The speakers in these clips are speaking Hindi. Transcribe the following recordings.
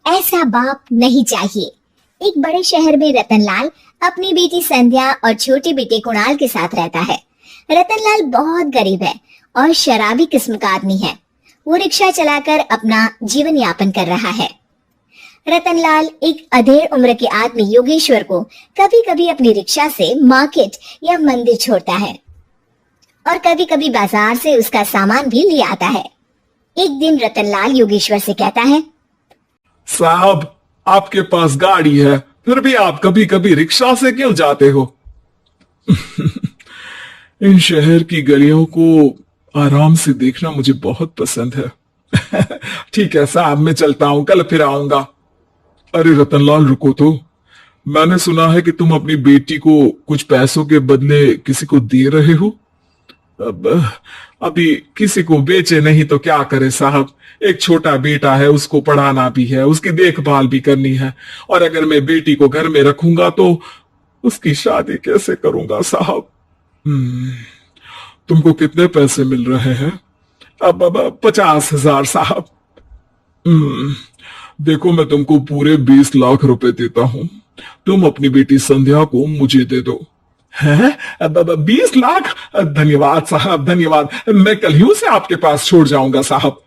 ऐसा बाप नहीं चाहिए। एक बड़े शहर में रतनलाल अपनी बेटी संध्या और छोटे बेटे कुणाल के साथ रहता है। रतनलाल बहुत गरीब है और शराबी किस्म का आदमी है। वो रिक्शा चलाकर अपना जीवन यापन कर रहा है। रतनलाल एक अधेड़ उम्र के आदमी योगेश्वर को कभी कभी अपनी रिक्शा से मार्केट या मंदिर छोड़ता है और कभी कभी बाजार से उसका सामान भी ले आता है। एक दिन रतनलाल योगेश्वर से कहता है, साहब आपके पास गाड़ी है, फिर भी आप कभी कभी रिक्शा से क्यों जाते हो? इन शहर की गलियों को आराम से देखना मुझे बहुत पसंद है। ठीक है साहब, मैं चलता हूं, कल फिर आऊंगा। अरे रतनलाल रुको तो, मैंने सुना है कि तुम अपनी बेटी को कुछ पैसों के बदले किसी को दे रहे हो। अभी किसी को बेचे नहीं तो क्या करे साहब, एक छोटा बेटा है, उसको पढ़ाना भी है, उसकी देखभाल भी करनी है, और अगर मैं बेटी को घर में रखूंगा तो उसकी शादी कैसे करूंगा साहब? तुमको कितने पैसे मिल रहे हैं? अब 50,000 साहब। देखो मैं तुमको पूरे 20 लाख रुपए देता हूं, तुम अपनी बेटी संध्या को मुझे दे दो। है 20 लाख? धन्यवाद साहब, धन्यवाद, मैं कल ही उसे आपके पास छोड़ जाऊंगा साहब।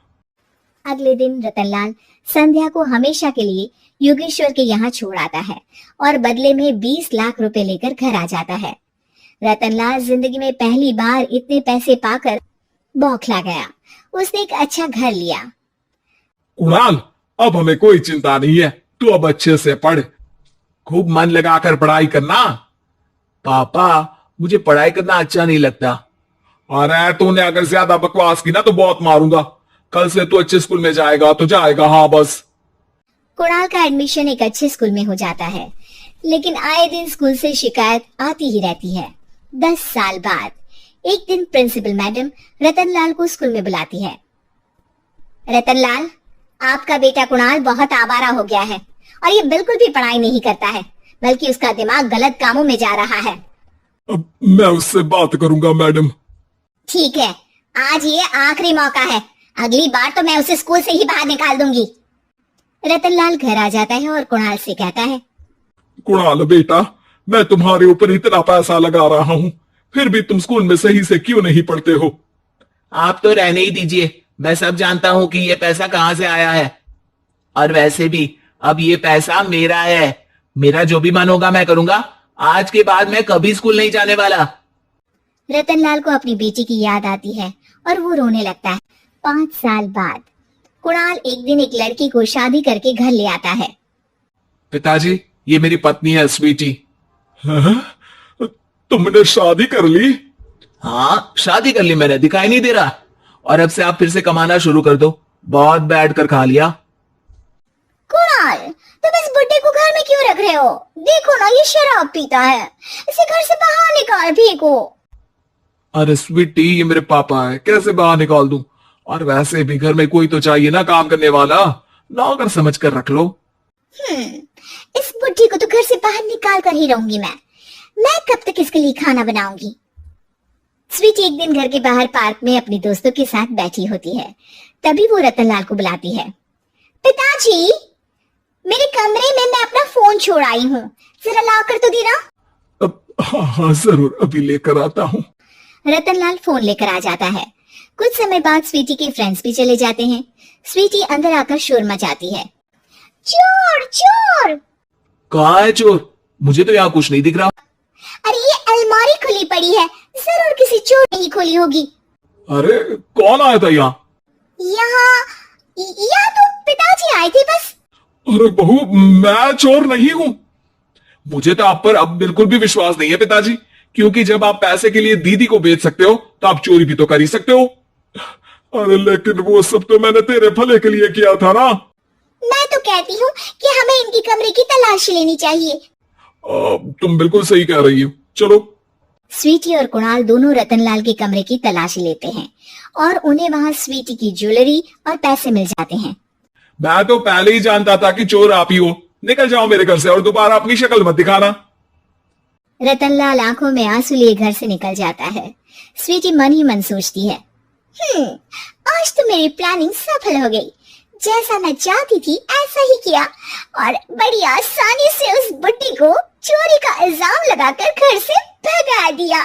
अगले दिन रतनलाल संध्या को हमेशा के लिए योगेश्वर के यहाँ छोड़ आता है और बदले में 20 लाख रुपए लेकर घर आ जाता है। रतनलाल जिंदगी में पहली बार इतने पैसे पाकर बौखला गया। उसने एक अच्छा घर लिया। कुणाल, अब हमें कोई चिंता नहीं है, तू अब अच्छे से पढ़, खूब मन लगाकर पढ़ाई करना। पापा मुझे पढ़ाई करना अच्छा नहीं लगता। अरे तूने अगर ज्यादा बकवास की ना तो बहुत मारूंगा। कल से तू अच्छे स्कूल में जाएगा तो जाएगा, हाँ बस। कुणाल का एडमिशन एक अच्छे स्कूल में हो जाता है, लेकिन आए दिन स्कूल से शिकायत आती ही रहती है। 10 साल बाद एक दिन प्रिंसिपल मैडम रतनलाल को स्कूल में बुलाती है। रतनलाल, आपका बेटा कुणाल बहुत आवारा हो गया है और ये बिल्कुल भी पढ़ाई नहीं करता है, बल्कि उसका दिमाग गलत कामों में जा रहा है। अब मैं उससे बात करूंगा मैडम। ठीक है, आज ये आखिरी मौका है, अगली बार तो मैं उसे स्कूल से ही बाहर निकाल दूंगी। रतनलाल घर आ जाता है और कुणाल से कहता है, कुणाल बेटा, मैं तुम्हारे ऊपर इतना पैसा लगा रहा हूं, फिर भी तुम स्कूल में सही से क्यों नहीं पढ़ते हो? आप तो रहने ही दीजिए, मैं सब जानता हूं कि ये पैसा कहां से आया है। और वैसे भी अब ये पैसा मेरा है, मेरा जो भी मन होगा मैं करूंगा। आज के बाद मैं कभी स्कूल नहीं जाने वाला। रतनलाल को अपनी बेटी की याद आती है और वो रोने लगता है। 5 साल बाद कुणाल एक दिन एक लड़की को शादी करके घर ले आता है। पिताजी, ये मेरी पत्नी है स्वीटी। तुमने शादी कर ली? हाँ, शादी कर ली मैंने, दिखाई नहीं दे रहा। और अब से आप फिर से कमाना शुरू कर दो, बहुत बैठ कर खा लिया। कुणाल, तुम इस बुड्ढे को घर में क्यों रख रहे हो? देखो ना, ये शराब पीता है, इसे घर से बाहर निकाल फेंको। अरे स्वीटी, ये मेरे पापा है, कैसे बाहर निकाल दूं? और वैसे भी घर में कोई तो चाहिए ना काम करने वाला, नौकर समझ कर रख लो। इस बुड्ढी को तो घर से बाहर निकाल कर ही रहूंगी मैं कब तक इसके लिए खाना बनाऊंगी? स्वीटी एक दिन घर के बाहर पार्क में अपने दोस्तों के साथ बैठी होती है। तभी वो रतनलाल को बुलाती है। पिताजी, मेरे कमरे में मैं अपना फोन छोड़ आई हूँ, जरा ला कर तो देना। हाँ जरूर, अभी लेकर आता हूँ। रतनलाल फोन लेकर आ जाता है। कुछ समय बाद स्वीटी के फ्रेंड्स भी चले जाते हैं। स्वीटी अंदर आकर शोर मचाती है, चोर चोर। कहाँ है चोर? मुझे तो यहाँ कुछ नहीं दिख रहा। अरे ये अलमारी खुली पड़ी है, जरूर किसी चोर ने ही खोली होगी। अरे कौन आया था यहाँ? यहाँ तो पिताजी आए थे बस। अरे बहू, मैं चोर नहीं हूँ। मुझे तो आप पर अब बिल्कुल भी विश्वास नहीं है पिताजी, क्योंकि जब आप पैसे के लिए दीदी को बेच सकते हो तो आप चोरी भी तो कर ही सकते हो। अरे लेकिन वो सब तो मैंने तेरे भले के लिए किया था ना। मैं तो कहती हूँ कि हमें इनकी कमरे की तलाशी लेनी चाहिए। तुम बिल्कुल सही कह रही हो, चलो। स्वीटी और कुणाल दोनों रतनलाल के कमरे की तलाशी लेते हैं और उन्हें वहाँ स्वीटी की ज्वेलरी और पैसे मिल जाते हैं। मैं तो पहले ही जानता था कि चोर आप ही हो। निकल जाओ मेरे घर से और दोबारा अपनी शक्ल मत दिखाना। रतनलाल आंखों में आंसू लिए घर से निकल जाता है। स्वीटी मन ही मन सोचती है, आज तो मेरी प्लानिंग सफल हो गई। जैसा मैं चाहती थी ऐसा ही किया और बड़ी आसानी से उस बुड्ढी को चोरी का इल्जाम लगाकर घर से भगा दिया।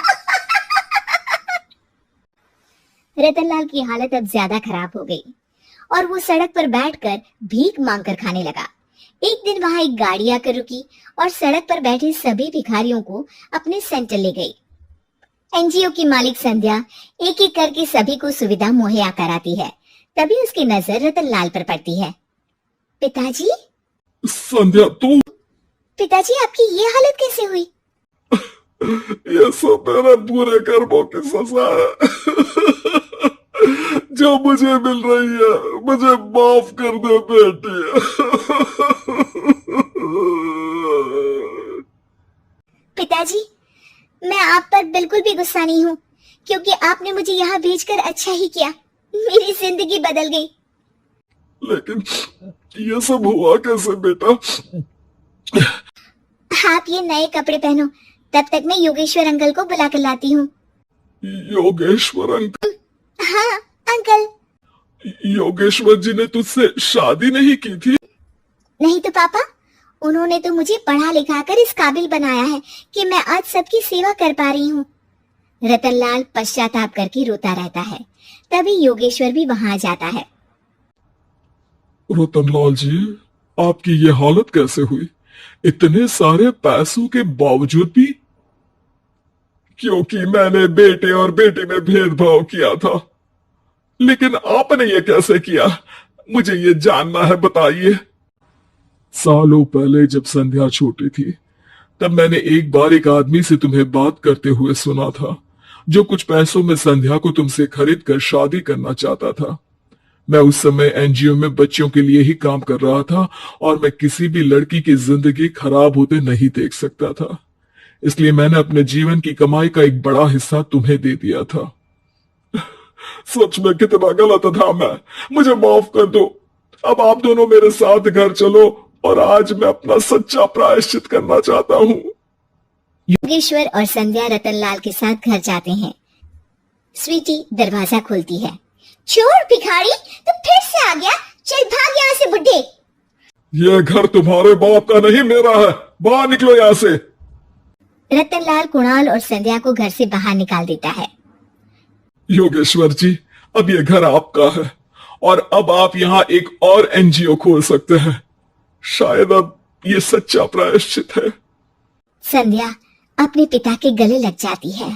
रतनलाल की हालत अब ज्यादा खराब हो गई और वो सड़क पर बैठकर भीख मांगकर खाने लगा। एक दिन वहां एक गाड़ी आकर रुकी और सड़क पर बैठे सभी भिखारियों को अपने सेंटर ले गई। एनजीओ की मालिक संध्या एक एक करके सभी को सुविधा मुहैया कराती है। तभी उसकी नजर रतनलाल पर पड़ती है। पिताजी, संध्या तू? पिताजी आपकी ये हालत कैसे हुई? ये सब मेरे बुरे कर्मों की सजा है जो मुझे मिल रही है। मुझे माफ कर दे बेटी। पिताजी, मैं आप पर बिल्कुल भी गुस्सा नहीं हूँ, क्योंकि आपने मुझे यहाँ भेजकर अच्छा ही किया। मेरी जिंदगी बदल गई। लेकिन ये सब हुआ कैसे बेटा? आप ये नए कपड़े पहनो, तब तक मैं योगेश्वर अंकल को बुला कर लाती हूँ। योगेश्वर अंकल? हाँ अंकल। योगेश्वर जी ने तुझसे शादी नहीं की थी? नहीं तो पापा, उन्होंने तो मुझे पढ़ा लिखा कर इस काबिल बनाया है कि मैं आज सबकी सेवा कर पा रही हूँ। रतनलाल पश्चाताप करके रोता रहता है। तभी योगेश्वर भी वहां आ जाता है। रतनलाल जी, आपकी ये हालत कैसे हुई? इतने सारे पैसों के बावजूद भी? क्योंकि मैंने बेटे और बेटी में भेदभाव किया था। लेकिन आपने ये कैसे किया? मुझे ये जानना है, बताइए। सालों पहले जब संध्या छोटी थी, तब मैंने एक बार एक आदमी से तुम्हें बात करते हुए सुना था, जो कुछ पैसों में संध्या को तुमसे खरीद कर शादी करना चाहता था। मैं उस समय एनजीओ में बच्चों के लिए ही काम कर रहा था और मैं किसी भी लड़की की जिंदगी खराब होते नहीं देख सकता था। इसलिए मैंने अपने जीवन की कमाई का एक बड़ा हिस्सा तुम्हें दे दिया था। सच में कितना गलत था मैं। मुझे माफ कर दो। अब आप दोनों मेरे साथ घर चलो और आज मैं अपना सच्चा प्रायश्चित करना चाहता हूँ। योगेश्वर और संध्या रतनलाल के साथ घर जाते हैं। स्वीटी दरवाजा खोलती है। चोर भिखारी, तो फिर से आ गया? चल भाग यहाँ से बुड्ढे। ये घर तुम्हारे बाप का नहीं, मेरा है। बाहर निकलो यहाँ से। रतनलाल कुणाल और संध्या को घर से बाहर निकाल देता है। योगेश्वर जी, अब ये घर आपका है और अब आप यहाँ एक और एनजीओ खोल सकते हैं। शायद अब ये सच्चा प्रायश्चित है। संध्या अपने पिता के गले लग जाती है।